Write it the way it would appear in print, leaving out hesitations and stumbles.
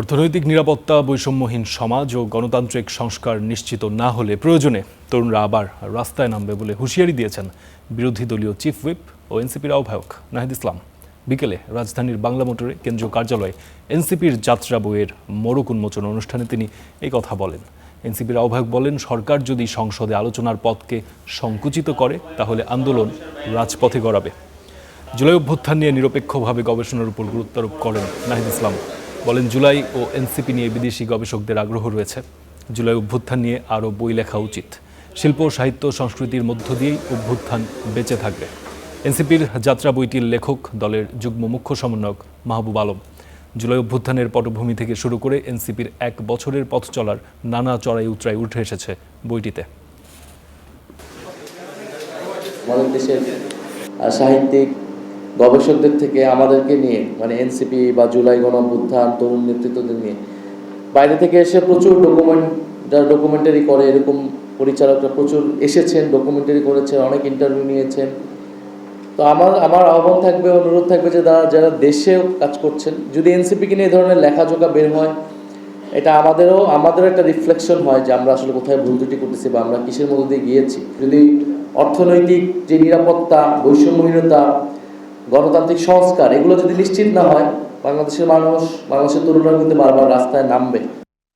অর্থনৈতিক নিরাপত্তা, বৈষম্যহীন সমাজ ও গণতান্ত্রিক সংস্কার নিশ্চিত না হলে প্রয়োজনে তরুণরা আবার রাস্তায় নামবে বলে হুঁশিয়ারি দিয়েছেন বিরোধী দলীয় চিফ হুইপ ও এনসিপির আহ্বায়ক নাহিদ ইসলাম। বিকেলে রাজধানীর বাংলা মোটরে কেন্দ্রীয় কার্যালয়ে এনসিপির যাত্রা বইয়ের মোড়ক উন্মোচন অনুষ্ঠানে তিনি এই কথা বলেন। এনসিপির আহ্বায়ক বলেন, সরকার যদি সংসদে আলোচনার পথকে সংকুচিত করে তাহলে আন্দোলন রাজপথে গড়াবে। জুলাই অভ্যুত্থান নিয়ে নিরপেক্ষভাবে গবেষণার উপর গুরুত্ব আরোপ করেন নাহিদ ইসলাম। বলেন, জুলাই ও এনসিপি নিয়ে বিদেশি গবেষকদের আগ্রহ রয়েছে। জুলাই অভ্যুত্থান নিয়ে আরও বই লেখা উচিত। শিল্প, সাহিত্য, সংস্কৃতির মধ্য দিয়েই অভ্যুত্থান বেঁচে থাকবে। এনসিপির যাত্রা বইটির লেখক দলের যুগ্ম মুখ্য সমন্বয়ক মাহবুব আলম। জুলাই অভ্যুত্থানের পটভূমি থেকে শুরু করে এনসিপির 1 বছরের পথ চলার নানা চড়াই উতরাই উঠে এসেছে বইটিতে। আমাদের দেশের সাহিত্যিক গবেষকদের থেকে আমাদেরকে নিয়ে, মানে এনসিপি বা জুলাই গণঅভ্যুত্থান, তরুণ নেতৃত্বদের নিয়ে বাইরে থেকে এসে প্রচুর যারা ডকুমেন্টারি করে, এরকম পরিচালকরা প্রচুর এসেছেন, ডকুমেন্টারি করেছেন, অনেক ইন্টারভিউ নিয়েছেন। তো আমার আহ্বান থাকবে, অনুরোধ থাকবে যে যারা দেশেও কাজ করছেন, যদি এনসিপিকে নিয়ে এই ধরনের লেখাজোখা বের হয়, এটা আমাদেরও একটা রিফ্লেকশন হয় যে আমরা আসলে কোথায় ভুল ত্রুটি করতেছি বা আমরা কিসের মধ্যে দিয়ে গিয়েছি। যদি অর্থনৈতিক যে নিরাপত্তা, বৈষম্যহীনতা, গণতান্ত্রিক সংস্কার, এগুলো যদি নিশ্চিত না হয়, বাংলাদেশের তরুণরা কিন্তু বারবার রাস্তায় নামবে।